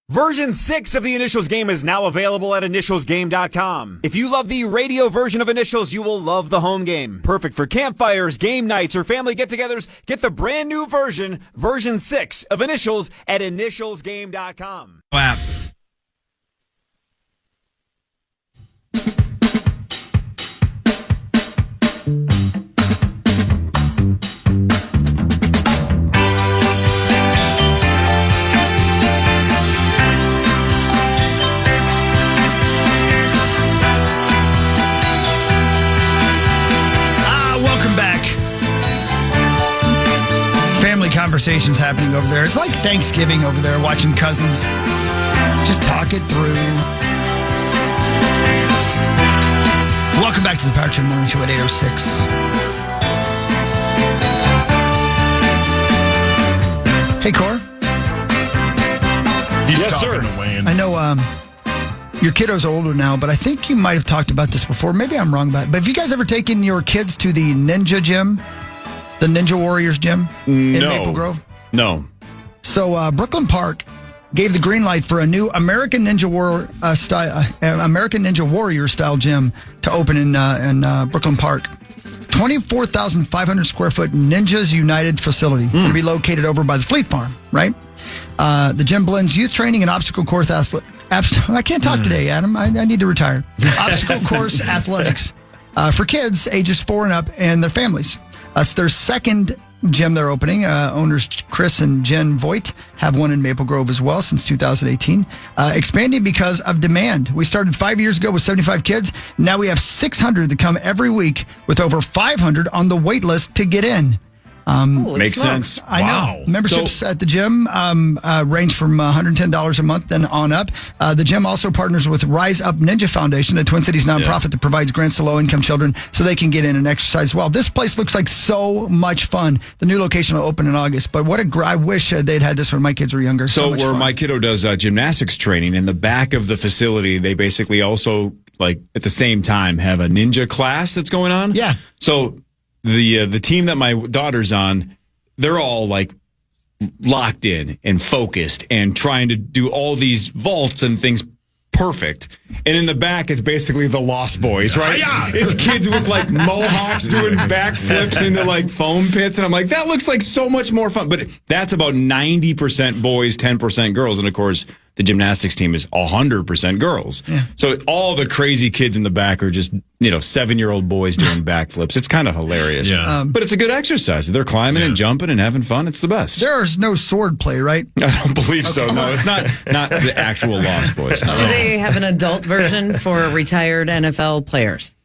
Version 6 of the Initials game is now available at initialsgame.com. If you love the radio version of Initials, you will love the home game. Perfect for campfires, game nights, or family get-togethers. Get the brand new version, version 6 of Initials at initialsgame.com. Wow. Conversations happening over there. It's like Thanksgiving over there, watching cousins just talk it through. Welcome back to the Power Trip Morning Show at 8:06. Hey, Cor. Yes, sir. I know your kiddo's older now, but I think you might have talked about this before. Maybe I'm wrong about it. But have you guys ever taken your kids to the Ninja Gym? The Ninja Warriors gym in Maple Grove? No. So Brooklyn Park gave the green light for a new American Ninja Warrior style gym to open in Brooklyn Park. 24,500 square foot Ninjas United facility. Going to be located over by the Fleet Farm, right? The gym blends youth training and obstacle course I can't talk today, Adam. I need to retire. Obstacle course athletics for kids ages 4 and up and their families. It's their second gym they're opening. Owners Chris and Jen Voigt have one in Maple Grove as well since 2018. Expanding because of demand. We started 5 years ago with 75 kids. Now we have 600 that come every week with over 500 on the wait list to get in. Makes sense. I know. Memberships at the gym range from $110 a month and on up. The gym also partners with Rise Up Ninja Foundation, a Twin Cities nonprofit that provides grants to low-income children so they can get in and exercise well. This place looks like so much fun. The new location will open in August, but I wish they'd had this when my kids were younger. So where my kiddo does gymnastics training, in the back of the facility, they basically also, like, at the same time have a ninja class that's going on. Yeah. So the team that my daughter's on, they're all like locked in and focused and trying to do all these vaults and things perfect. And in the back, it's basically the Lost Boys, right? It's kids with like mohawks doing backflips into like foam pits. And I'm like, that looks like so much more fun. But that's about 90% boys, 10% girls. And of course, the gymnastics team is 100% girls. Yeah. So all the crazy kids in the back are just, 7-year-old boys doing backflips. It's kind of hilarious. Yeah. But it's a good exercise. They're climbing and jumping and having fun. It's the best. There's no sword play, right? I don't believe so. No, it's not the actual Lost Boys. No. Do they have an adult version for retired NFL players?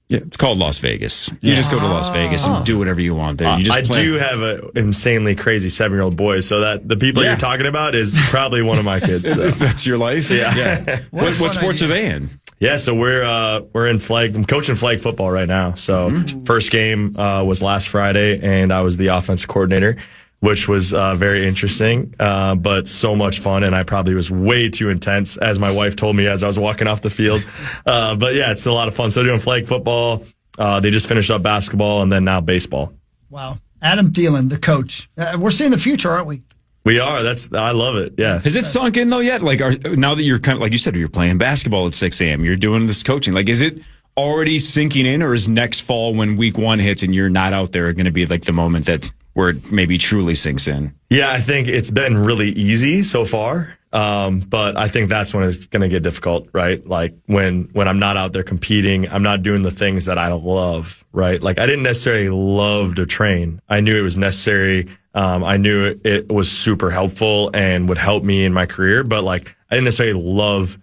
Yeah, it's called Las Vegas. You just go to Las Vegas and do whatever you want there. You just I do have an insanely crazy 7-year-old boy, so that the people you're talking about is probably one of my kids. So. That's your life? Yeah. What sports are they in? Yeah, so we're in flag. I'm coaching flag football right now. So first game was last Friday, and I was the offensive coordinator, which was very interesting, but so much fun. And I probably was way too intense, as my wife told me as I was walking off the field. But yeah, it's a lot of fun. So doing flag football, they just finished up basketball, and then now baseball. Wow. Adam Thielen, the coach. We're seeing the future, aren't we? We are. I love it. Yeah. Has it sunk in though yet? Like, now that you're kind of, like you said, you're playing basketball at 6 a.m., you're doing this coaching. Like, is it already sinking in, or is next fall when week 1 hits and you're not out there going to be like the moment where it maybe truly sinks in? Yeah, I think it's been really easy so far. But I think that's when it's going to get difficult, right? Like when I'm not out there competing, I'm not doing the things that I love, right? Like I didn't necessarily love to train. I knew it was necessary. I knew it was super helpful and would help me in my career, but like I didn't necessarily love,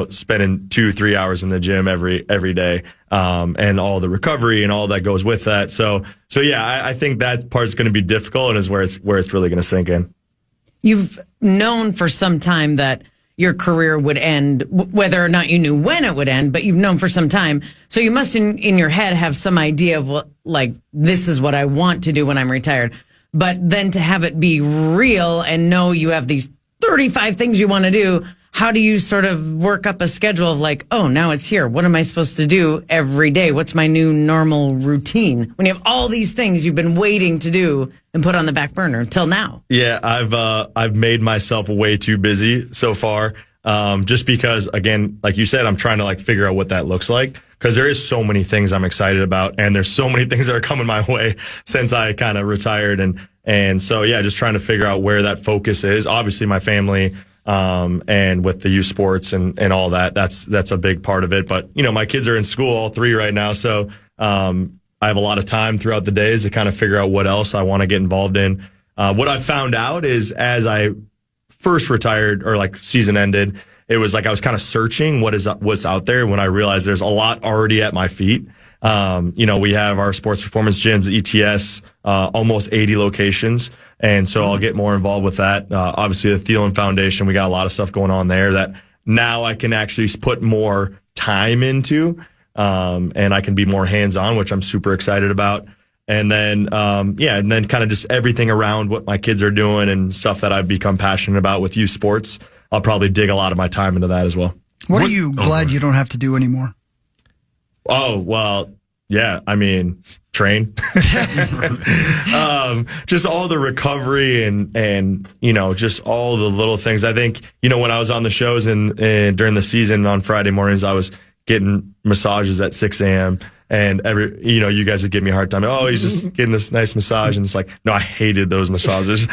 spending 2-3 hours in the gym every day, and all the recovery and all that goes with that. So yeah, I think that part's going to be difficult and is where it's really going to sink in. You've known for some time that your career would end, whether or not you knew when it would end, but you've known for some time. So you must in your head have some idea of what, like, this is what I want to do when I'm retired. But then to have it be real and know you have these 35 things you want to do, how do you sort of work up a schedule of like, oh, now it's here. What am I supposed to do every day? What's my new normal routine? When you have all these things you've been waiting to do and put on the back burner until now. Yeah, I've made myself way too busy so far. Just because, again, like you said, I'm trying to like figure out what that looks like, because there is so many things I'm excited about, and there's so many things that are coming my way since I kind of retired, and so yeah, just trying to figure out where that focus is. Obviously, my family, and with the youth sports and all that, that's a big part of it. But you know, my kids are in school, all three right now, so I have a lot of time throughout the days to kind of figure out what else I want to get involved in. What I've found out is, as I first retired, or like season ended, it was like I was kind of searching what's out there, when I realized there's a lot already at my feet. You know, we have our sports performance gyms, ETS, almost 80 locations. And so I'll get more involved with that. Obviously the Thielen Foundation, we got a lot of stuff going on there that now I can actually put more time into, and I can be more hands-on, which I'm super excited about. And then, and then kind of just everything around what my kids are doing and stuff that I've become passionate about with youth sports. I'll probably dig a lot of my time into that as well. What are you glad you don't have to do anymore? Oh, well, yeah, I mean, train. Just all the recovery and, you know, just all the little things. I think, you know, when I was on the shows and during the season on Friday mornings, I was getting massages at 6 a.m. And you know, you guys would give me a hard time. Oh, he's just getting this nice massage. And it's like, no, I hated those massages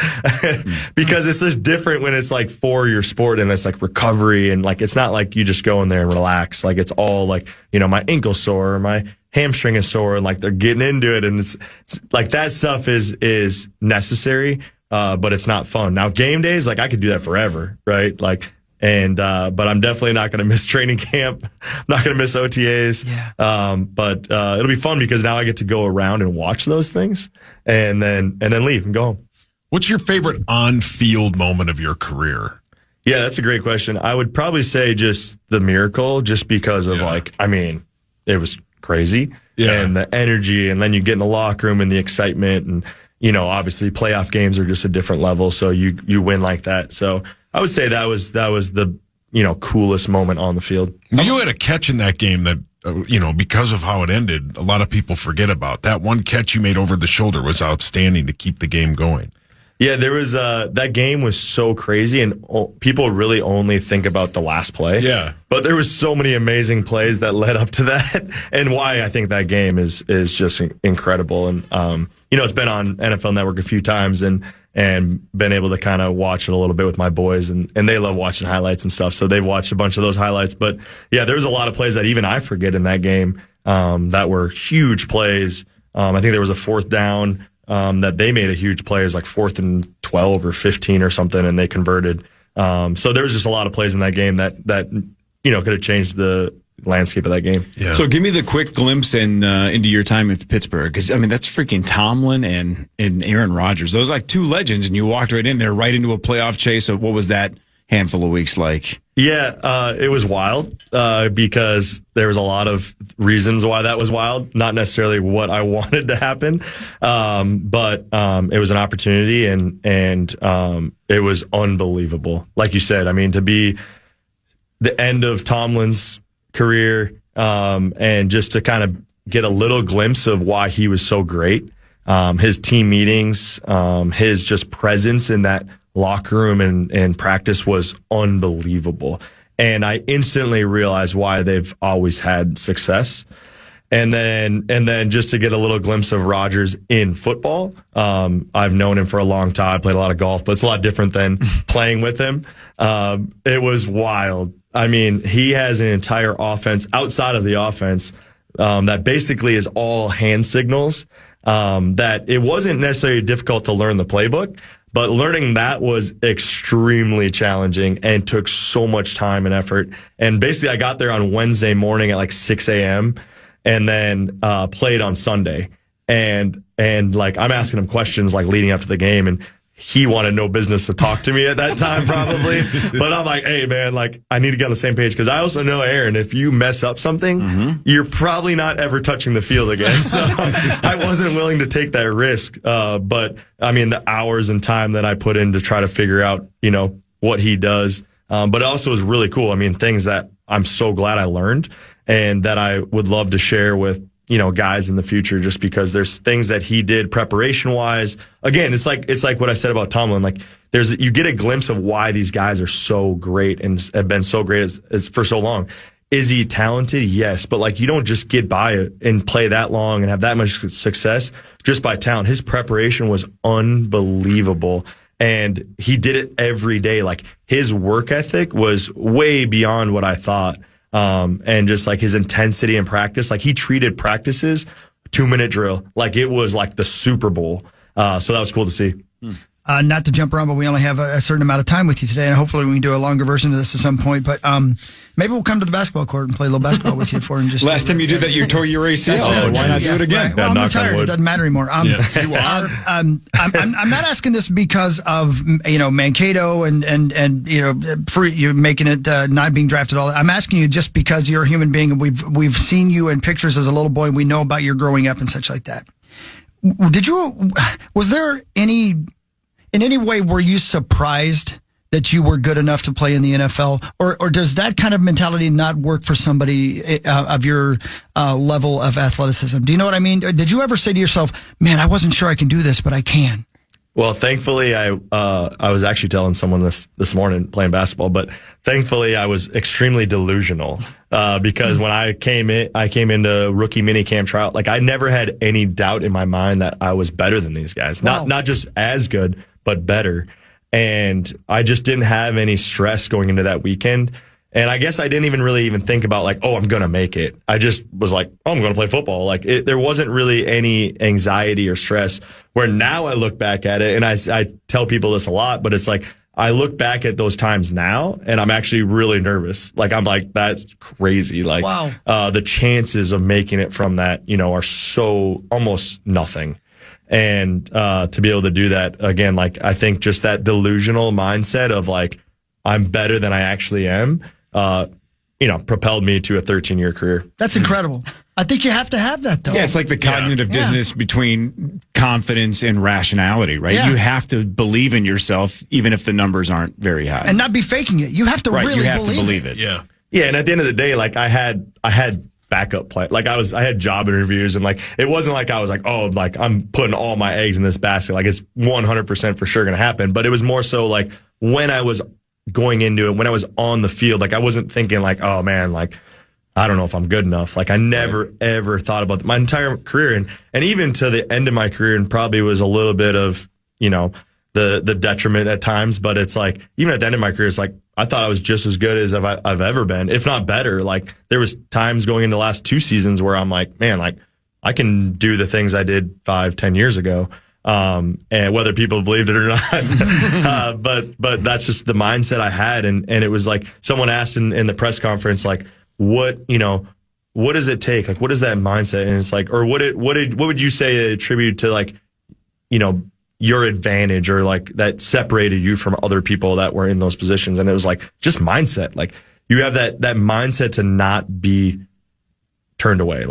because it's just different when it's like for your sport and it's like recovery. And like, it's not like you just go in there and relax. Like it's all like, you know, my ankle sore or my hamstring is sore, and like they're getting into it. And it's like that stuff is necessary. But it's not fun. Now game days, like I could do that forever. Right. Like, but I'm definitely not going to miss training camp. I'm not going to miss OTAs. Yeah. But it'll be fun because now I get to go around and watch those things and then leave and go home. What's your favorite on-field moment of your career? Yeah, that's a great question. I would probably say just the miracle, just because of it was crazy. Yeah. And the energy, and then you get in the locker room and the excitement, and, you know, obviously playoff games are just a different level. So you win like that. So I would say that was the, you know, coolest moment on the field. You had a catch in that game that, you know, because of how it ended, a lot of people forget about. That one catch you made over the shoulder was outstanding to keep the game going. Yeah, there was that game was so crazy, and people really only think about the last play. Yeah. But there was so many amazing plays that led up to that, and why I think that game is just incredible. And you know, it's been on NFL Network a few times, and been able to kind of watch it a little bit with my boys, and they love watching highlights and stuff. So they've watched a bunch of those highlights. But yeah, there was a lot of plays that even I forget in that game that were huge plays. I think there was a fourth down that they made a huge play. It was like 4th and 12 or 15 or something, and they converted. So there was just a lot of plays in that game that you know, could have changed the landscape of that game. Yeah. So give me the quick glimpse into your time with Pittsburgh, because I mean that's freaking Tomlin and Aaron Rodgers. Those are like two legends, and you walked right in there, right into a playoff chase. So what was that handful of weeks like? Yeah, it was wild because there was a lot of reasons why that was wild. Not necessarily what I wanted to happen, but it was an opportunity, and it was unbelievable. Like you said, I mean, to be the end of Tomlin's career, and just to kind of get a little glimpse of why he was so great. His team meetings, his just presence in that locker room and practice was unbelievable. And I instantly realized why they've always had success. And then just to get a little glimpse of Rodgers in football. I've known him for a long time, played a lot of golf, but it's a lot different than playing with him. It was wild. I mean, he has an entire offense outside of the offense, that basically is all hand signals, that it wasn't necessarily difficult to learn the playbook, but learning that was extremely challenging and took so much time and effort. And basically I got there on Wednesday morning at like 6 a.m. and then played on Sunday. And like I'm asking him questions like leading up to the game, and he wanted no business to talk to me at that time probably. But I'm like, hey man, like I need to get on the same page, because I also know, Aaron, if you mess up something, you're probably not ever touching the field again. So I wasn't willing to take that risk. But I mean, the hours and time that I put in to try to figure out, you know, what he does, But it also was really cool. I mean, things that I'm so glad I learned and that I would love to share with, guys in the future, just because there's things that he did preparation wise. Again, it's like what I said about Tomlin. Like you get a glimpse of why these guys are so great and have been so great as for so long. Is he talented? Yes. But you don't just get by and play that long and have that much success just by talent. His preparation was unbelievable. And he did it every day. His work ethic was way beyond what I thought. And just his intensity in practice, he treated practices 2-minute drill. It was the Super Bowl. So that was cool to see. Not to jump around, but we only have a certain amount of time with you today, and hopefully we can do a longer version of this at some point. But maybe we'll come to the basketball court and play a little basketball with you for him. Just last time you did that, you tore your ACL. So why not do it again? Right. Well, I'm retired. It doesn't matter anymore. You are. I'm not asking this because of Mankato and for you making it not being drafted. All that. I'm asking you just because you're a human being, and we've seen you in pictures as a little boy. We know about your growing up and such like that. Was there in any way, were you surprised that you were good enough to play in the NFL? Or does that kind of mentality not work for somebody of your level of athleticism? Do you know what I mean? Did you ever say to yourself, man, I wasn't sure I can do this, but I can? Well, thankfully, I was actually telling someone this morning playing basketball, but thankfully I was extremely delusional because when I came into rookie minicamp trial, I never had any doubt in my mind that I was better than these guys. Wow. Not just as good, but better. And I just didn't have any stress going into that weekend. And I guess I didn't even think about I'm going to make it. I just was I'm going to play football. There wasn't really any anxiety or stress, where now I look back at it, and I tell people this a lot, but it's I look back at those times now and I'm actually really nervous. I'm that's crazy. Wow. The chances of making it from that, are so almost nothing. And, to be able to do that again, I think just that delusional mindset of I'm better than I actually am, propelled me to a 13-year career. That's incredible. I think you have to have that, though. Yeah, it's like the cognitive dissonance between confidence and rationality, right? Yeah. You have to believe in yourself, even if the numbers aren't very high. And not be faking it. You have to really you have believe to believe it. Yeah. Yeah. And at the end of the day, I had backup plan. I had job interviews, and it wasn't I was I'm putting all my eggs in this basket. It's 100% for sure going to happen. But it was more so when I was going into it, when I was on the field, I wasn't thinking oh man, I don't know if I'm good enough. I never ever thought about my entire career, and even to the end of my career, and probably was a little bit of the detriment at times. But it's even at the end of my career, it's I thought I was just as good as I've ever been, if not better. There was times going into the last 2 seasons where I'm man, I can do the things I did 5-10 years ago. And whether people believed it or not, but that's just the mindset I had. And it was someone asked in the press conference, what does it take? What is that mindset? And it's or what would you say attribute to your advantage, or that separated you from other people that were in those positions? And it was just mindset. You have that mindset to not be turned away.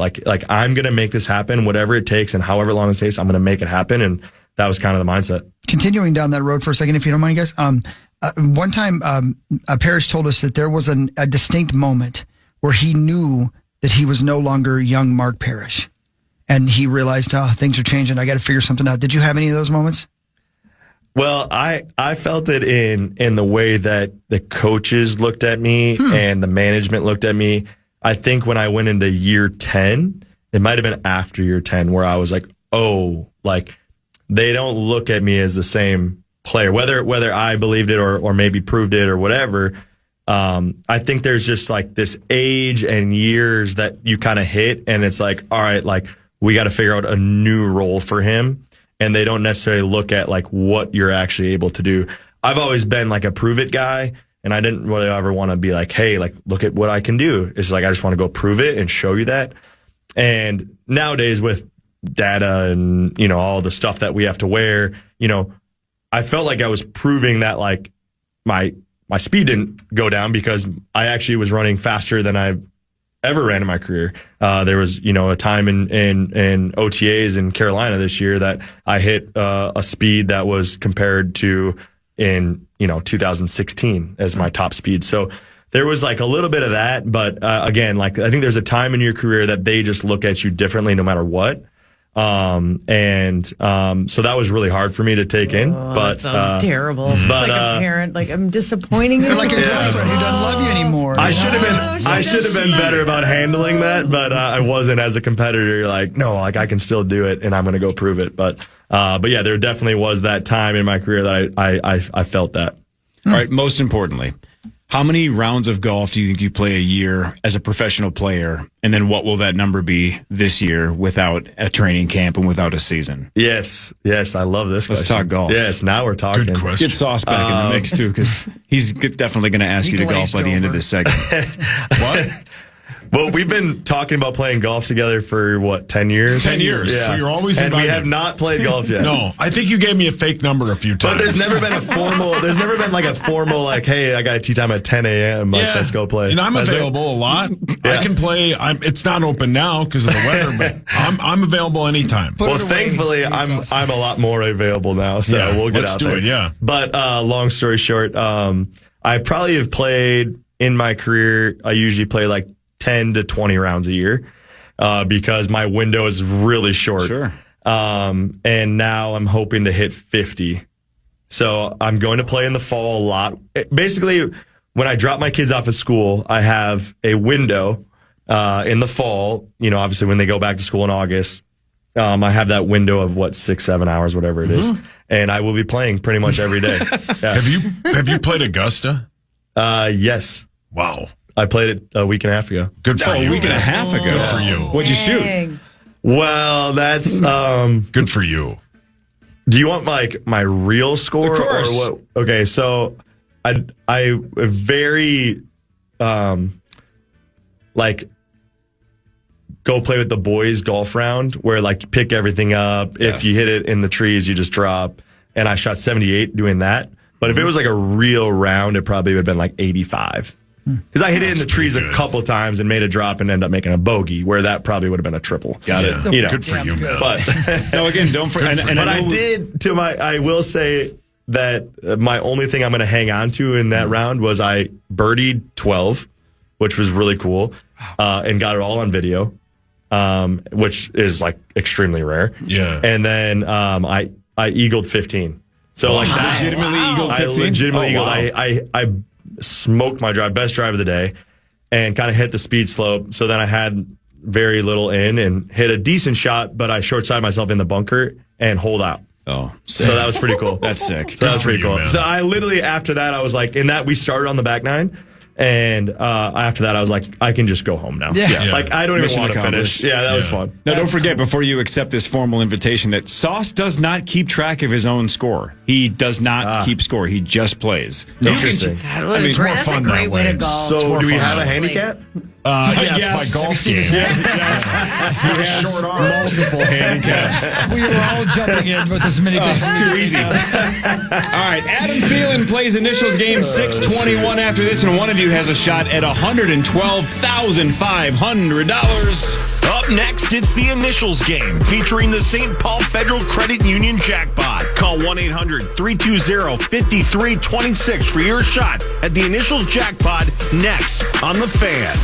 I'm going to make this happen, whatever it takes, and however long it takes, I'm going to make it happen. And that was kind of the mindset. Continuing down that road for a second, if you don't mind, guys. One time, Parrish told us that there was a distinct moment where he knew that he was no longer young Mark Parrish. And he realized, things are changing. I got to figure something out. Did you have any of those moments? Well, I felt it in the way that the coaches looked at me and the management looked at me. I think when I went into year 10, it might have been after year 10, where I was they don't look at me as the same player, whether I believed it or maybe proved it or whatever. I think there's just this age and years that you kind of hit, and it's all right, we got to figure out a new role for him. And they don't necessarily look at what you're actually able to do. I've always been a prove it guy, and I didn't really ever want to be hey, look at what I can do. It's I just want to go prove it and show you that. And nowadays with data and, all the stuff that we have to wear, I felt I was proving that my speed didn't go down, because I actually was running faster than I've ever ran in my career. There was, a time in OTAs in Carolina this year that I hit a speed that was compared to in 2016 as my top speed. So there was like a little bit of that, but again, like I think there's a time in your career that they just look at you differently no matter what. So that was really hard for me to take in. But that sounds terrible. but, like a parent, like I'm disappointing you. You're like a girlfriend who doesn't love you anymore. I should have been better about handling that, but I wasn't as a competitor. You're like, no, like I can still do it, and I'm going to go prove it. But yeah, there definitely was that time in my career that I felt that. All right. Most importantly, how many rounds of golf do you think you play a year as a professional player? And then what will that number be this year without a training camp and without a season? Yes, I love this question. Let's talk golf. Yes, now we're talking. Good question. Get Sauce back in the mix, too, because he's definitely going to ask you to golf by the end of this segment. What? Well, we've been talking about playing golf together for, 10 years? 10 years. Yeah. So you're always and invited. we have not played golf yet. No, I think you gave me a fake number a few times. But there's never been like a formal, like, hey, I got a tee time at 10 a.m. Like, let's go play. I'm That's available a lot. Yeah. I can play. It's not open now because of the weather, but I'm available anytime. Well, thankfully, I'm a lot more available now, so we'll get out there. Let's do it, yeah. But long story short, I probably have played in my career, I usually play like 10 to 20 rounds a year because my window is really short. Sure. And now I'm hoping to hit 50. So I'm going to play in the fall a lot. Basically, when I drop my kids off at school, I have a window in the fall, obviously when they go back to school in August. I have that window of 6-7 hours, whatever it is. And I will be playing pretty much every day. Yeah. Have you played Augusta? Yes. Wow. I played it a week and a half ago. Good for you. A week and a half ago. Good for you. What'd you shoot? Dang. Well, that's Good for you. do you want like my real score Of course. or what? Okay, so I very like go play with the boys golf round where like you pick everything up. Yeah. If you hit it in the trees, you just drop. And I shot 78 doing that. But if it was like a real round, it probably would have been like 85. Because I hit it in the trees a couple times and made a drop and ended up making a bogey, where that probably would have been a triple. Got it. Good for you, man. But No, again, don't forget. but I will say that my only thing I'm going to hang on to in that round was I birdied 12, which was really cool, and got it all on video, which is like extremely rare. Yeah. And then I eagled 15. So like that, Legitimately eagled 15? I legitimately eagled. wow. I smoked my drive, best drive of the day, and kind of hit the speed slope. So then I had very little in and hit a decent shot, but I short-sided myself in the bunker and hold out. Oh, sick. So that was pretty cool. That's sick. So that was pretty Good for you, cool. man. So I literally, after that, I was like, in that we started on the back nine. And after that, I was like, I can just go home now. Yeah. Like, I don't Mission even want to accomplished. finish. Yeah, that was fun. Now, don't forget, before you accept this formal invitation, that Sauce does not keep track of his own score. He does not keep score. He just plays. Interesting. That was it's great. more That's fun a great that way way. to golf. So do we fun, have a honestly. handicap? Yeah, Yes. it's my golf game. He has Short arms. multiple handicaps. We were all jumping in with as many things. It's too easy. All right, Adam Thielen plays initials game 621 after this, and one of you has a shot at $112,500. Up next, it's the initials game featuring the St. Paul Federal Credit Union jackpot. Call 1-800-320-5326 for your shot at the initials jackpot next on The Fan.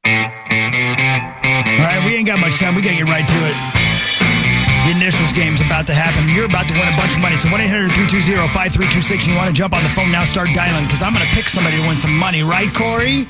All right, we ain't got much time. We got to get right to it. The initials game's about to happen. You're about to win a bunch of money. So 1-800-320-5326. You want to jump on the phone now, start dialing, because I'm going to pick somebody to win some money. Right, Corey?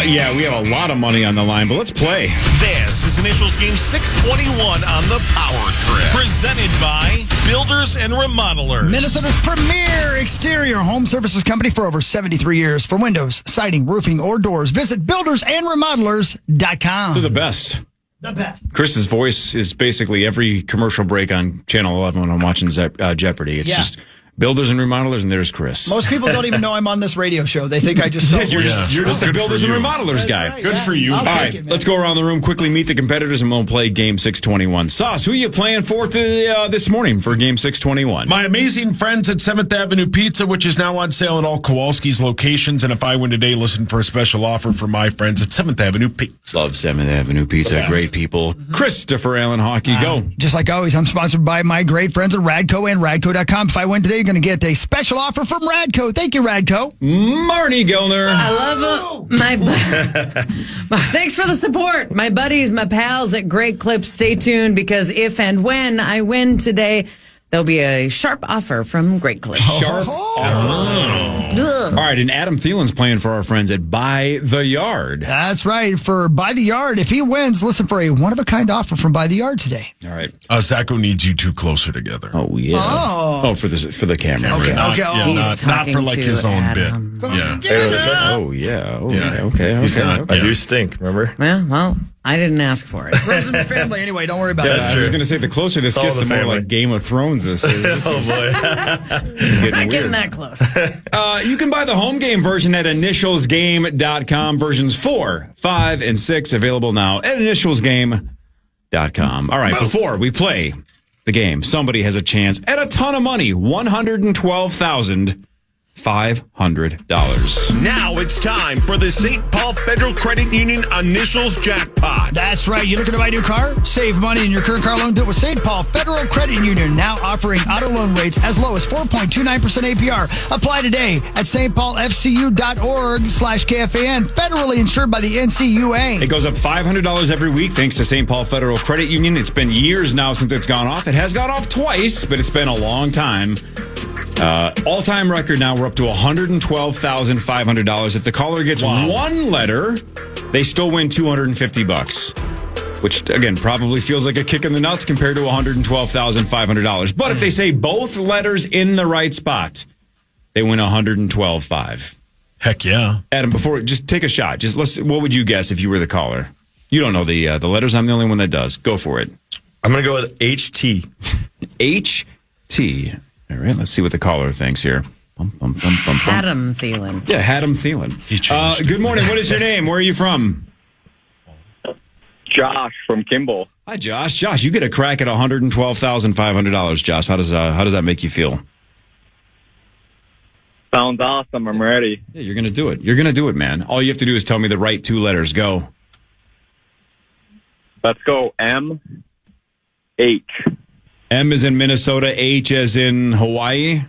Yeah, we have a lot of money on the line, but let's play. This is initials game 621 on the Power Trip. Presented by Builders and Remodelers. Minnesota's premier exterior home services company for over 73 years. For windows, siding, roofing, or doors, visit buildersandremodelers.com. They're the best. The best. Chris's voice is basically every commercial break on Channel 11 when I'm watching Jeopardy. It's just builders and remodelers, and there's Chris. Most people don't even know I'm on this radio show. They think I just sell You're just the Good builders for and you. remodelers guy. right. Good for you. I'll All take right, it, man. let's go around the room, quickly meet the competitors, and we'll play Game 621. Sauce, who are you playing for this morning for Game 621? My amazing friends at 7th Avenue Pizza, which is now on sale at all Kowalski's locations. And if I win today, listen for a special offer for my friends at 7th Avenue Pizza. Love 7th Avenue Pizza. Great people. Christopher Allen Hockey, go. Just like always, I'm sponsored by my great friends at Radco and Radco.com. If I win today, you're going to get a special offer from Radco. Thank you, Radco. Marnie Gellner. I love thanks for the support. My buddies, my pals at Great Clips, stay tuned because if and when I win today, there'll be a sharp offer from Great Clips. Sharp. All right, and Adam Thielen's playing for our friends at Buy the Yard. That's right. For Buy the Yard, if he wins, listen for a one-of-a-kind offer from Buy the Yard today. All right. Zacho needs you two closer together. Oh, yeah. Oh, for the camera. Okay. Not, Okay. yeah, not for like his own Adam. bit. Yeah. Oh, yeah. Oh, Yeah. Okay. He's not- I do stink, remember? Well, I didn't ask for it. Friends in the family, anyway. Don't worry about That's it. I was going to say, the closer this all gets, the the more family. like Game of Thrones this is. This Oh, is boy. Not getting that close. You can buy the home game version at initialsgame.com. Versions 4, 5, and 6 available now at initialsgame.com. All right, before we play the game, somebody has a chance at a ton of money, $112,500. Now it's time for the St. Paul Federal Credit Union Initials Jackpot. That's right. You looking to buy a new car? Save money in your current car loan. Do it with St. Paul Federal Credit Union, now offering auto loan rates as low as 4.29% APR. Apply today at stpaulfcu.org/KFAN. Federally insured by the NCUA. It goes up $500 every week thanks to St. Paul Federal Credit Union. It's been years now since it's gone off. It has gone off twice, but it's been a long time. All-time record now, we're up to $112,500. If the caller gets one letter, they still win $250, which, again, probably feels like a kick in the nuts compared to $112,500. But if they say both letters in the right spot, they win $112,500. Heck yeah. Adam, just take a shot. What would you guess if you were the caller? You don't know the letters. I'm the only one that does. Go for it. I'm going to go with HT. HT. All right, let's see what the caller thinks here. Adam Thielen. Yeah, Adam Thielen. He changed. Good morning. What is your name? Where are you from? Josh from Kimball. Hi, Josh. Josh, you get a crack at $112,500. Josh, how does that make you feel? Sounds awesome. I'm ready. Yeah, you're gonna do it. You're gonna do it, man. All you have to do is tell me the right two letters. Go. Let's go M-H. M is in Minnesota. H as in Hawaii.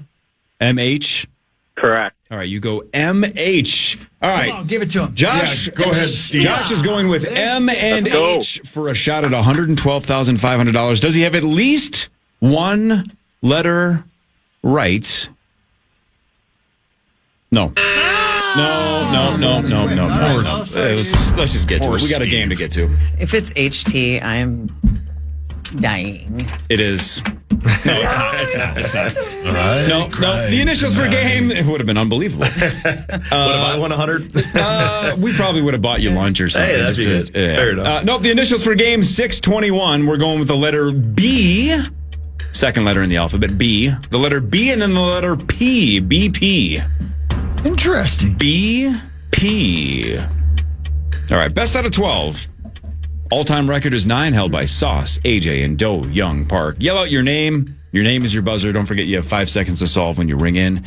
M-H. Correct. All right, you go M-H. All right. Come on, give it to him. Josh, Yeah, go ahead, Steve. Josh is going with M and Let's go. H for a shot at $112,500. Does he have at least one letter right? No. No. Let's just get to it. We got a game to get to. If it's HT, I'm dying. It is. No, it's not. All right. No. The initials for game, it would have been unbelievable. What if I won 100? We probably would have bought you lunch or something. Hey, that'd be good. Fair enough. No, the initials for game 621, we're going with the letter B. Second letter in the alphabet, B. The letter B and then the letter P. BP. Interesting. BP. All right, best out of 12. All-time record is 9, held by Sauce, AJ, and Doe Young Park. Yell out your name. Your name is your buzzer. Don't forget you have 5 seconds to solve when you ring in.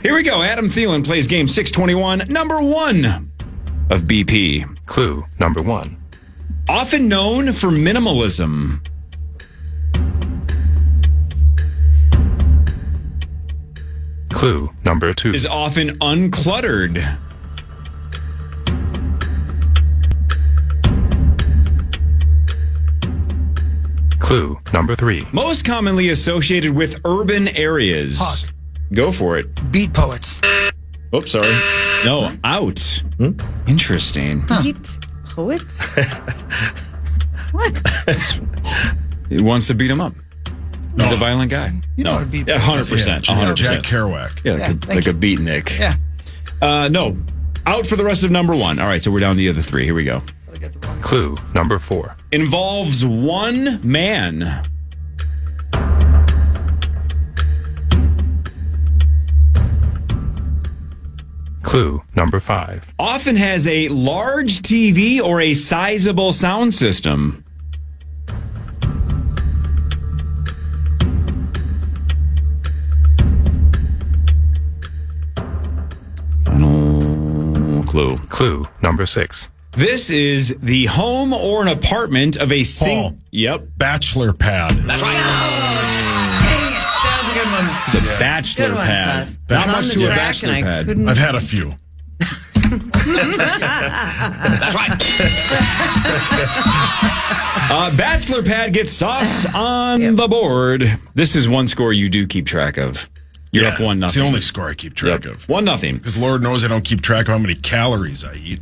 Here we go. Adam Thielen plays game 621, number 1 of BP. Clue number 1. Often known for minimalism. Clue number 2. Is often uncluttered. Clue number 3. Most commonly associated with urban areas. Hawk. Go for it. Beat poets. Oops, sorry. No, out. Interesting. Beat poets? What? He wants to beat him up. He's a violent guy. You know it'd be. Yeah, 100%. 100%. Jack Kerouac. Yeah, Yeah, like thank a you. beatnik. Yeah. No, out for the rest of number 1. All right, so we're down to the other 3. Here we go. Clue number 4. Involves one man. Clue number 5. Often has a large TV or a sizable sound system. Final clue. Clue number 6. This is the home or an apartment of a Paul. Yep. Bachelor pad. That was a good one. It's a bachelor Good one, pad. Sus. Not I was much on to the a track bachelor and I pad. couldn't- I've had a few. That's right. Bachelor pad gets Sauce on the board. This is one score you do keep track of. You're up 1-0. It's the only score I keep track Yep. of. 1-0. Because Lord knows I don't keep track of how many calories I eat.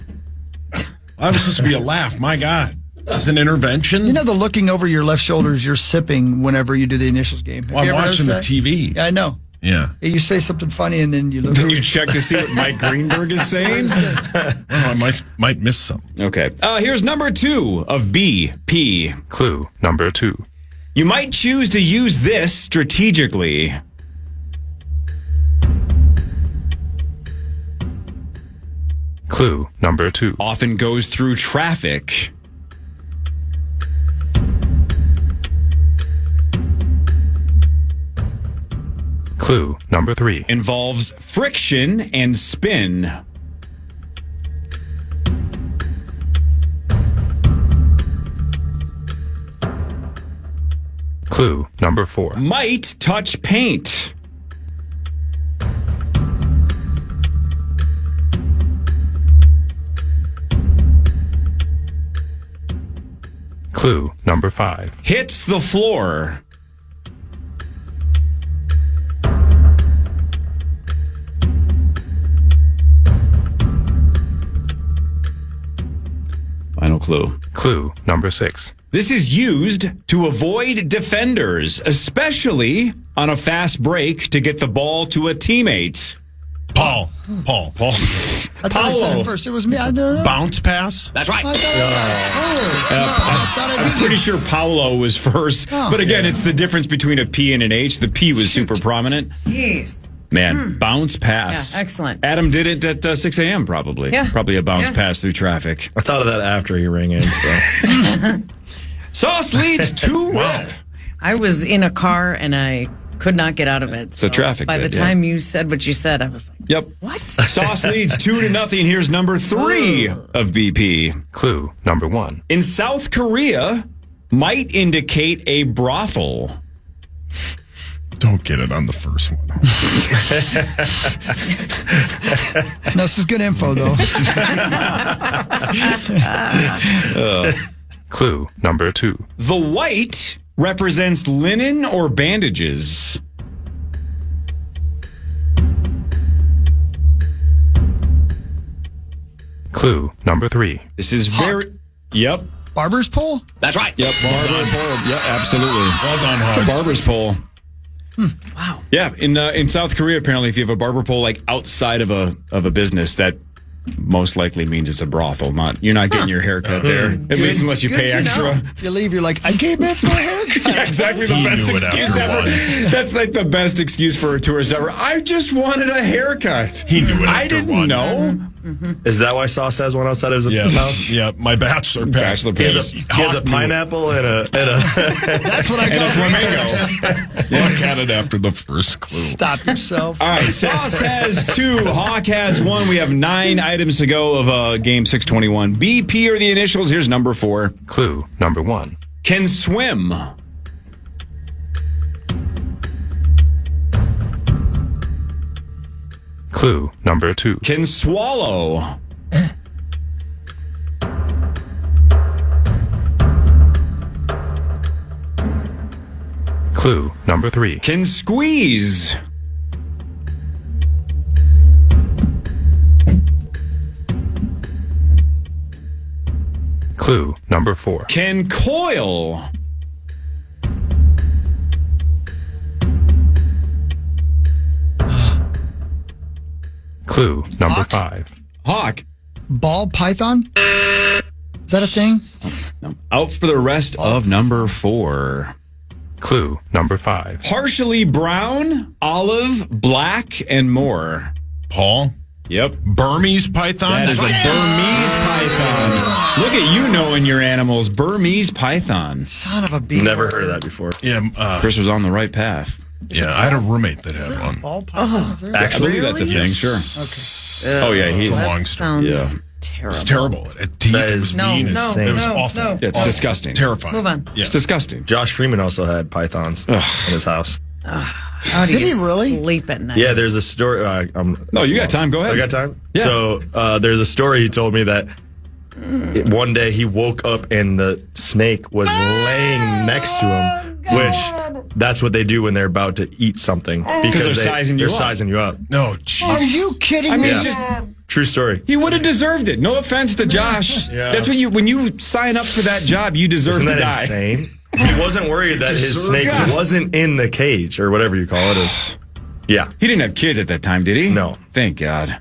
That was supposed to be a laugh. My God. Is this an intervention? You know the looking over your left shoulders, you're sipping whenever you do the initials game. Have Well, you I'm ever watching the noticed that? TV. Yeah, I know. Yeah. You say something funny and then you look Then over. you check to see what Mike Greenberg is saying. Oh, I might miss some. Okay. Here's number 2 of BP. Clue number 2. You might choose to use this strategically. Clue number 2. Often goes through traffic. Clue number 3. Involves friction and spin. Clue number 4. Might touch paint. Clue number 5. Hits the floor. Final clue. Clue number 6. This is used to avoid defenders, especially on a fast break to get the ball to a teammate. Paul. I thought I said it first. It was me. I don't know. Bounce pass? That's right. I thought I I'm beat you. pretty sure Paolo was first, but again, it's the difference between a P and an H. The P was super prominent. Jeez. Man, bounce pass. Yeah, excellent. Adam did it at 6 a.m. probably. Yeah. Probably a bounce Yeah. pass through traffic. I thought of that after he rang in. So Sauce leads 2-1. I was in a car and I could not get out of it. It's a traffic By the bit, yeah. time you said what you said, I was like, Yep. what? Sauce leads 2-0. Here's number 3 of BP. Clue number 1. In South Korea, might indicate a brothel. Don't get it on the first one. No, this is good info, though. Clue number 2. The white represents linen or bandages. Clue number 3. This is very. Yep. Barber's pole? That's right. Yep. Barber pole. Yep. Absolutely. Well done, It's a Hugs. barber's pole. Wow. Yeah. In South Korea, apparently, if you have a barber pole like outside of a business, that most likely means it's a brothel. You're not getting your hair cut there, at least unless you pay Good to extra. know. You leave, you're like, I came in for a haircut. Yeah, exactly. The He best knew it excuse after ever. one. That's like the best excuse for a tourist ever. I just wanted a haircut. He knew it I after didn't one. know. is that why Sauce has one outside of his Yes. mouth? Yeah, my bachelor pad. Bachelor He pad. has a pineapple and a That's what I And a call flamingo. Look at it after the first clue. Stop yourself. All right, Sauce has 2, Hawk has 1. We have 9 items to go of game 621. BP are the initials. Here's number 4. Clue number 1. Can swim. Clue number 2. Can swallow. Clue number 3. Can squeeze. Clue number 4. Can coil. Clue number Hawk? 5. Hawk. Ball python? Is that a thing? Out for the rest of number 4. Clue number 5. Partially brown, olive, black, and more. Paul? Yep. Burmese python? That is a Burmese python. Look at you knowing your animals. Burmese python. Son of a bee. Never heard of that before. Yeah, Chris was on the right path. I had a roommate that had one. Ball python? Is there? I believe that's a thing, sure. Okay. Oh, yeah, he's. It's a long story. Sounds Yeah. terrible. It's terrible. It was No, mean. no, It was no, awful. no. It's disgusting. Terrifying. Move on. Yeah. It's disgusting. Josh Freeman also had pythons in his house. How do Did you he really? sleep at night? Yeah, there's a story. No, you got time. Go ahead. I got time? Yeah. So there's a story he told me that one day he woke up and the snake was laying next to him, which that's what they do when they're about to eat something. Because they're sizing you they're up. sizing you up. No, Are jeez. you kidding I me? mean, just True story. he would have deserved it. No offense to Josh. Yeah. That's what when you sign up for that job, you deserve Isn't to that die. insane? He wasn't worried that his snake wasn't in the cage or whatever you call it. Yeah. He didn't have kids at that time, did he? No. Thank God.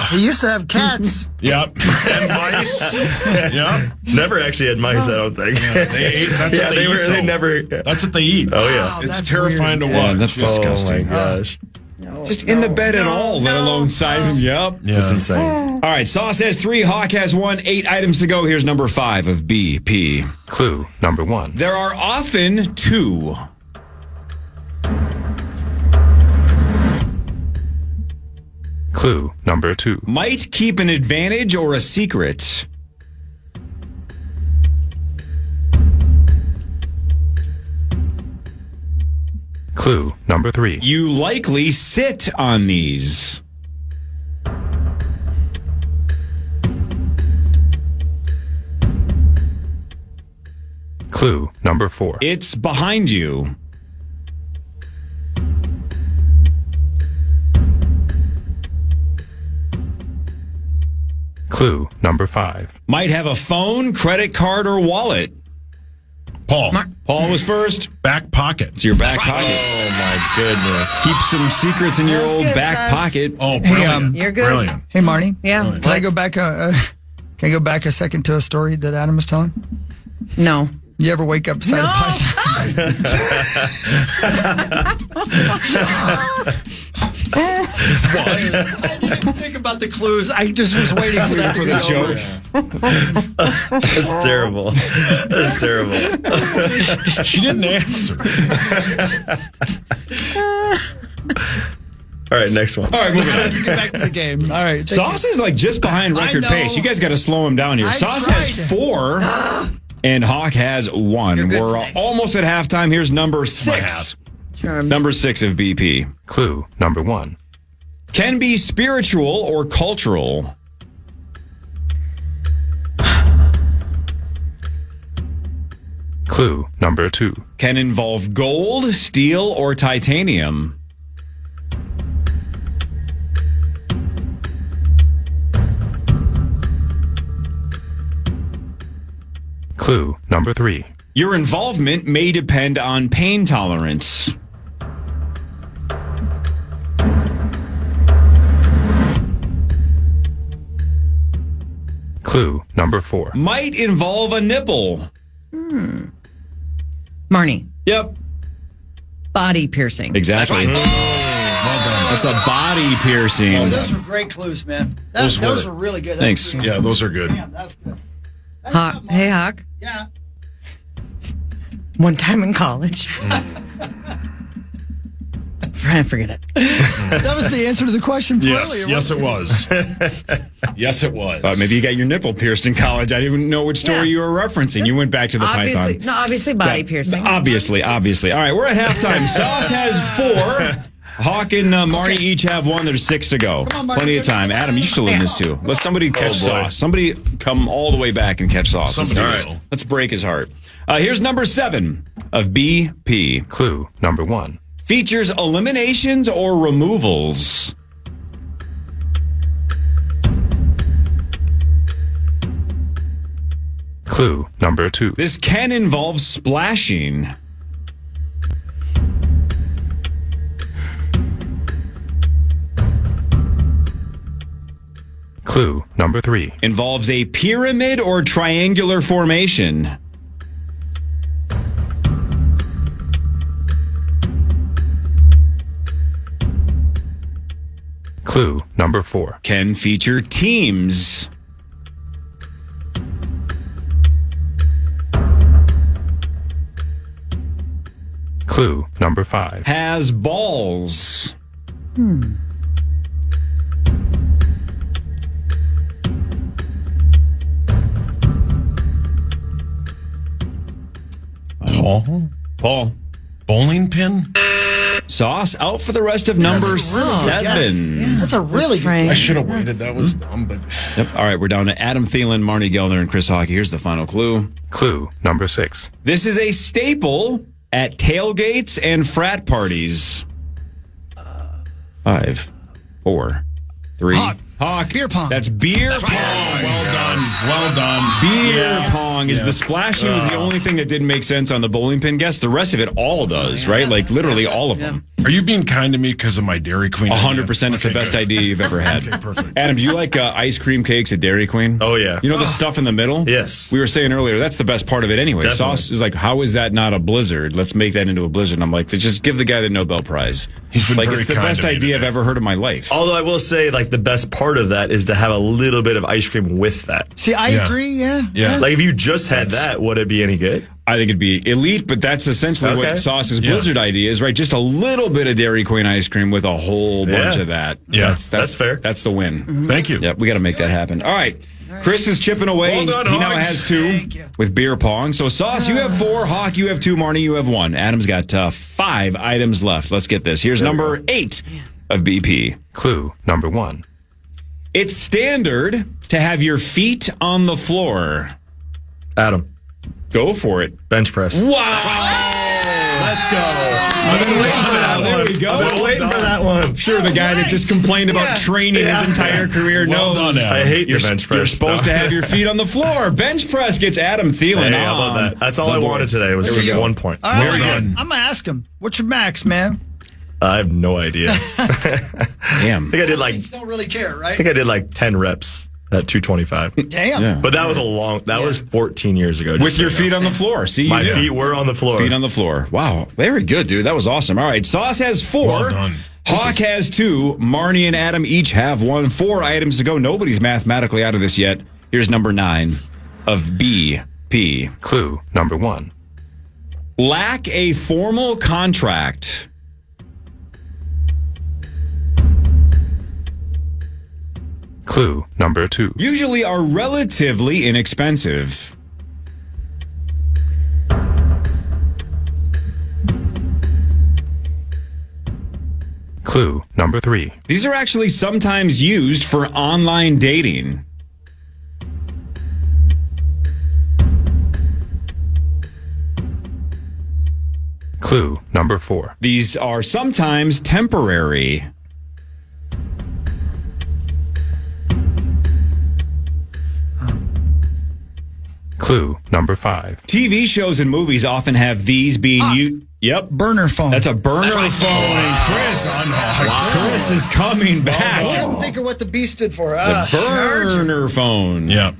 He used to have cats. Yep. And mice. Yep. Never actually had mice, I don't think. They ate. That's Yeah, what they eat, were. They though. never. That's what they eat. Oh yeah. Oh, It's that's terrifying weird. to watch. Yeah, that's disgusting. Oh my gosh. Just in the bed at all, let alone sizing you up. Yeah. That's insane. All right, Sauce has 3, Hawk has 1, 8 items to go. Here's number 5 of BP. Clue number 1. There are often 2. Clue number 2. Might keep an advantage or a secret. Clue number 3. You likely sit on these. Clue number 4. It's behind you. Clue number 5. Might have a phone, credit card, or wallet. Paul. Paul was first. Back pocket. It's your back pocket. Oh my goodness. Keep some secrets in your That's old good, back Sauce. pocket. Oh, brilliant. You're good. Brilliant. Hey, Marnie. Yeah. Can I go back? Can I go back a second to a story that Adam was telling? No. You ever wake up beside a python? I didn't think about the clues. I just was waiting for that to be over. That's terrible. That's terrible. She didn't answer. All right, next one. All right, moving on. Get back to the game. All right. thank Sauce is like just behind record know. pace. You guys got to slow him down here. I Sauce tried. has 4, and Hawk has 1. good We're tonight. almost at halftime. Here's number 6. Number 6 of BP. Clue number 1. Can be spiritual or cultural. Clue number 2. Can involve gold, steel, or titanium. Clue number 3. Your involvement may depend on pain tolerance. Clue number 4. Might involve a nipple. Marnie. Yep. Body piercing. Exactly. That's a body piercing. Oh, those were great clues, man. Those were really good. Thanks. Yeah, those are good. Damn, that's good. Hawk. Hey, Hawk. Yeah. One time in college. Trying to forget it. That was the answer to the question from earlier. Yes, it was. Yes, it was. Maybe you got your nipple pierced in college. I didn't know which story Yeah. you were referencing. You went back to the Obviously, python. no, obviously body Yeah, piercing. Obviously. All right, we're at halftime. Sauce has 4. Hawk and Marnie each have 1. There's 6 to go. on, Marnie. Plenty of time. Adam, you still in this too. Let somebody catch boy. Sauce. Somebody come all the way back and catch Sauce. Let's do Somebody this. will. Let's break his heart. Here's number 7 of BP. Clue number 1. Features eliminations or removals. Clue number 2. This can involve splashing. Clue number 3. Involves a pyramid or triangular formation. Clue number 4. Can feature teams. Clue number 5. Has balls. Paul? Paul. Bowling pin? Sauce out for the rest of number seven. That's a really good Right. I should have waited. That was dumb, but Yep. All right, we're down to Adam Thielen, Marnie Gellner, and Chris Hockey. Here's the final clue. Clue number 6. This is a staple at tailgates and frat parties. 5, 4, 3. Hawk. Beer pong. That's beer pong. well done. Well done. Beer pong is the splashing was the only thing that didn't make sense on the bowling pin guess. The rest of it all does, right? Like literally all of them. Are you being kind to me because of my Dairy Queen? 100% it's the best idea you've ever had. Okay, perfect. Adam, do you like ice cream cakes at Dairy Queen? Oh, yeah. You know the stuff in the middle? Yes. We were saying earlier, that's the best part of it anyway. Definitely. Sauce is like, how is that not a blizzard? Let's make that into a blizzard. And I'm like, just give the guy the Nobel Prize. He's been like, very it's the kind best to me idea I've today. ever heard in my life. Although I will say, like, the best part of that is to have a little bit of ice cream with that. See, I Yeah. agree. Yeah. Yeah. Like, if you just had that, would it be any good? I think it'd be elite, but that's essentially Okay. what Sauce's Yeah. blizzard idea is, right? Just a little bit of Dairy Queen ice cream with a whole bunch Yeah. of that. Yeah. That's fair. That's the win. Thank you. Yep, we got to make that happen. All right. Chris is chipping away. Well done, he now Hogs. has 2 with beer pong. So, Sauce, you have 4. Hawk, you have 2. Marnie, you have 1. Adam's got 5 items left. Let's get this. Here's number 8 of BP. Clue number 1. It's standard to have your feet on the floor. Adam, Go for it. bench press. Wow. Let's go. I've been waiting for that. There we go. I've been waiting for that one. Sure, the guy that just complained about training his entire career Well knows. done, Adam. I hate You're, the bench press. you're supposed to have your feet on the floor. Bench press gets Adam Thielen Hey, how on about that? That's all the I board. wanted today was There we just go. 1 point. All right, Well done. I'm going to ask him, what's your max, man? I have no idea. I Damn. think I did like Don't really care, right? 10 reps at 225. Damn. Yeah. But that was that was 14 years ago. With your feet on the floor. See, you My did. feet were on the floor. Feet on the floor. Wow. Very good, dude. That was awesome. All right. Sauce has 4. Well done. Hawk has 2. Marnie and Adam each have 1. 4 items to go. Nobody's mathematically out of this yet. Here's number 9 of BP. Clue number 1. Lack a formal contract. Clue number 2. Usually are relatively inexpensive. Clue number 3. These are actually sometimes used for online dating. Clue number 4. These are sometimes temporary. Clue number 5. TV shows and movies often have these being used. Yep. Burner phone. That's a burner phone. And Chris is coming back. I couldn't think of what the B stood for. Burner phone. Yeah.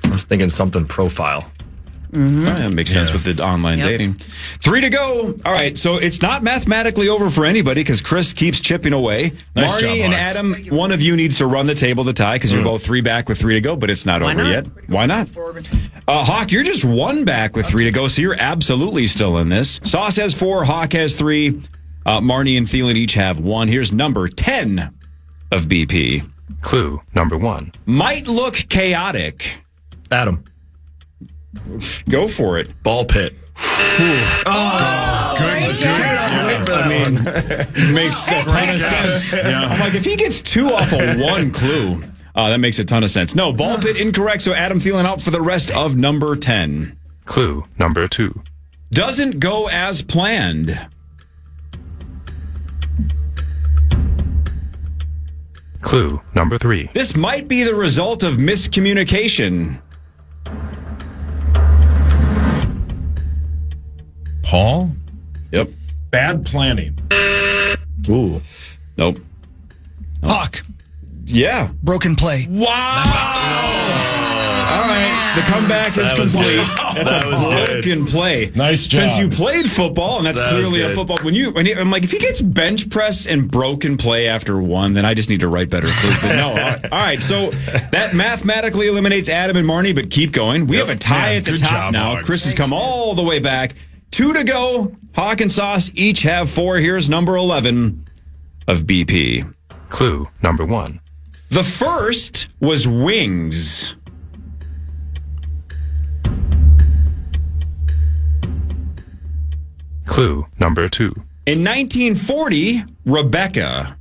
I was thinking something profile. That makes sense with the online dating. 3 to go. All right, so it's not mathematically over for anybody because Chris keeps chipping away. Nice Marnie job, and Alex. Adam, one of you needs to run the table to tie because you're both 3 back with 3 to go, but it's not over not? yet. Why not? Hawk, you're just 1 back with 3 to go, so you're absolutely still in this. Sauce has 4, Hawk has 3. Marnie and Thielen each have 1. Here's number 10 of BP. Clue number 1. Might look chaotic. Adam, Go for it. ball pit. Makes a ton of sense. I'm like, if he gets 2 off of 1 clue, that makes a ton of sense. No, ball pit incorrect, so Adam Thielen out for the rest of number 10. Clue number 2. Doesn't go as planned. Clue number 3. This might be the result of miscommunication. Paul? Yep. Bad planning. Ooh. Nope. Hawk. Yeah. Broken play. Wow. All right. The comeback is That was complete. good. That's That a was good. broken play. Nice job. Since you played football, and that's That was clearly a good. football. I'm like, if he gets bench press and broken play after 1, then I just need to write better clues. But no. All right. So that mathematically eliminates Adam and Marnie, but keep going. We have a tie Man, at the good top job, now. Hogs. Chris has come all the way back. 2 to go. Hawk and Sauce each have 4. Here's number 11 of BP. Clue number 1. The first was wings. Clue number 2. In 1940, Rebecca.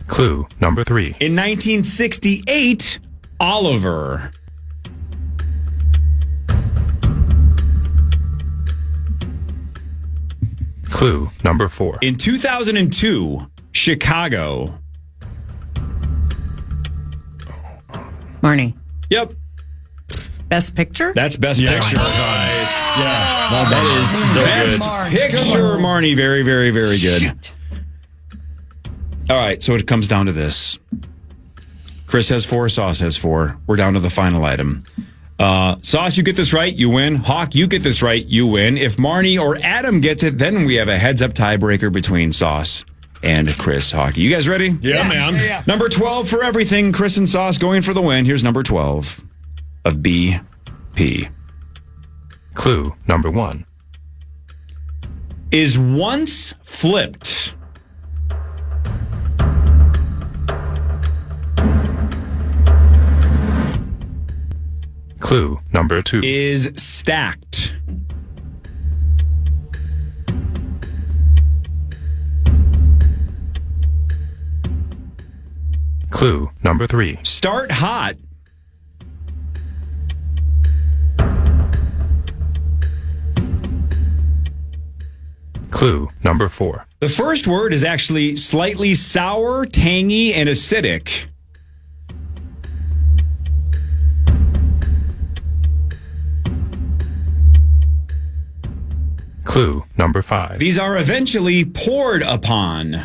Clue number 3. In 1968, Oliver. Clue number 4. In 2002, Chicago. Marnie. Yep. Best picture? That's best picture. Nice. Yeah. That is So best good. picture, Marnie. Very, very, very good. All right, so it comes down to this. Chris has 4, Sauce has 4. We're down to the final item. Sauce, you get this right, you win. Hawk, you get this right, you win. If Marnie or Adam gets it, then we have a heads-up tiebreaker between Sauce and Chris Hockey. You guys ready? Yeah, man. Yeah. Number 12 for everything. Chris and Sauce going for the win. Here's number 12 of BP. Clue number 1. Is once flipped. Clue number 2. Is stacked. Clue number 3. Start hot. Clue number 4. The first word is actually slightly sour, tangy, and acidic. Clue number 5. These are eventually poured upon.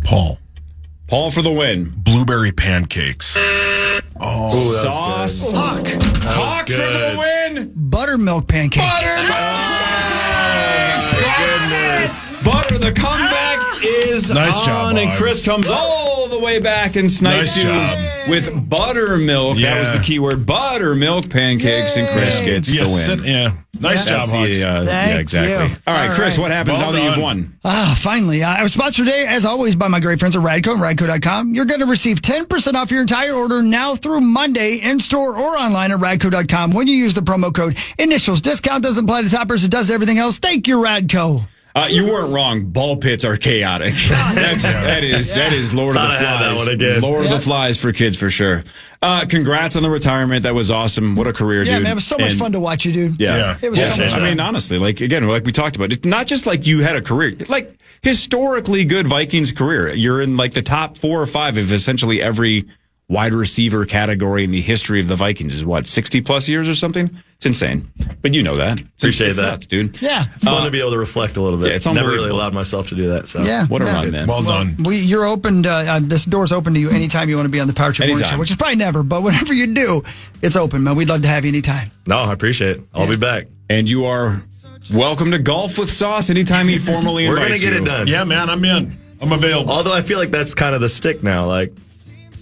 Paul. Paul for the win. Blueberry pancakes. Ooh, that Sauce. was good. Hawk for the win. Buttermilk pancake. Butter, the comeback is Nice on, job, and Boggs. Chris comes all the way back and snipes Nice you job. with buttermilk. That was Yeah. the key word, buttermilk pancakes, and Chris gets the win. Nice job, That's Hawks. yeah, Thank exactly. you. All right, All Chris, right. what happens Well now that you've done. won? Finally. I was sponsored today, as always, by my great friends at Radco and Radco.com. You're going to receive 10% off your entire order now through Monday in store or online at Radco.com when you use the promo code Initials. Discount doesn't apply to toppers. It does to everything else. Thank you, Radco. You weren't wrong. Ball pits are chaotic. That is Lord Thought of the I had that Flies. one again. Lord of the Flies for kids for sure. Congrats on the retirement. That was awesome. What a career, Yeah, dude. man, it was so much And- fun to watch you, dude. Yeah. It was so much I fun. mean, honestly, like we talked about, it's not just like you had a career, like historically good Vikings career. You're in like the top 4 or 5 of essentially every wide receiver category in the history of the Vikings. Is what, 60 plus years or something? It's insane. But you know that. Appreciate it's that. nuts, dude. Yeah. It's fun to be able to reflect a little bit. Yeah, it's Never really unbelievable. allowed myself to do that. So Yeah. What a yeah. run, man. Well done. You're open. This door's open to you anytime you want to be on the Power Trip Morning Anytime. Show, which is probably never, but whenever you do, it's open, man. We'd love to have you anytime. No, I appreciate it. I'll be back. And you are welcome to golf with Sauce anytime he formally We're invites gonna get you. it done. Yeah, man, I'm in. I'm available. Although I feel like that's kind of the stick now. Like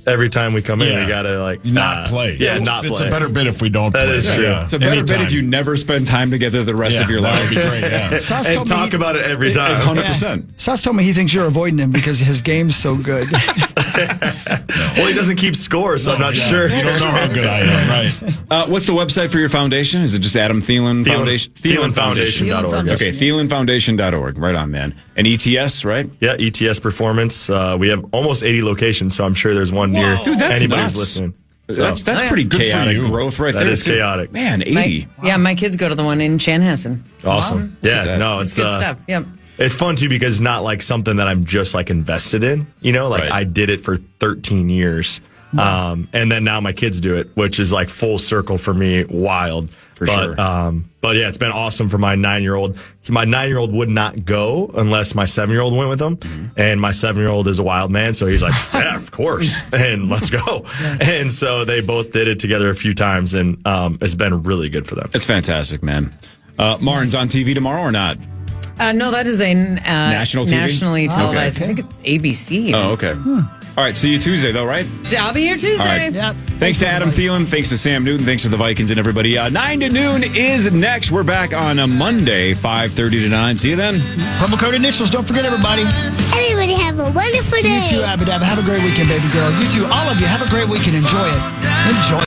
every time we come in, Yeah. we gotta like Not play. Yeah, not It's play. a better bit if we don't That play. is true. Yeah. It's a better bit Anytime. if you never spend time together the rest Yeah, of your that life. would be great, yeah. Sauce and told me talk he- about it every time. 100%. Sauce told me he thinks you're avoiding him because his game's so good. Well, he doesn't keep score, so I'm not Yeah. sure. You don't know how good I am, right? What's the website for your foundation? Is it just Adam Thielen Foundation? ThielenFoundation.org. Okay, ThielenFoundation.org. Right on, man. And ETS, right? Yeah, ETS Performance. We have almost 80 locations, so I'm sure there's one near Dude, that's anybody's nuts. listening. So, That's pretty Good for chaotic you. growth right That there. is too. chaotic. Man, 80. My kids go to the one in Chanhassen. awesome. at Yeah, that. no, it's Good stuff. Yep. It's fun too because it's not like something that I'm just like invested in. You know, like Right. I did it for 13 years. And then now my kids do it, which is like full circle for me. Wild. For sure. But yeah, it's been awesome for my 9-year-old. My 9-year-old would not go unless my 7-year-old went with him. Mm-hmm. And my 7-year-old is a wild man. So he's like, yeah, of course. And let's go. And so they both did it together a few times. And it's been really good for them. It's fantastic, man. Martin's on TV tomorrow or not? No, that is a National TV? nationally televised. okay. I think it's ABC. Oh, okay. All right, see you Tuesday, though, right? I'll be here Tuesday. All right. Yep. Thanks to Adam Thielen. Thanks to Sam Newton. Thanks to the Vikings and everybody. 9 to noon is next. We're back on a Monday, 5:30 to 9. See you then. Promo code initials. Don't forget, everybody. Everybody have a wonderful day. You too, Abidab. Have a great weekend, baby girl. You too, all of you. Have a great weekend. Enjoy it. Enjoy.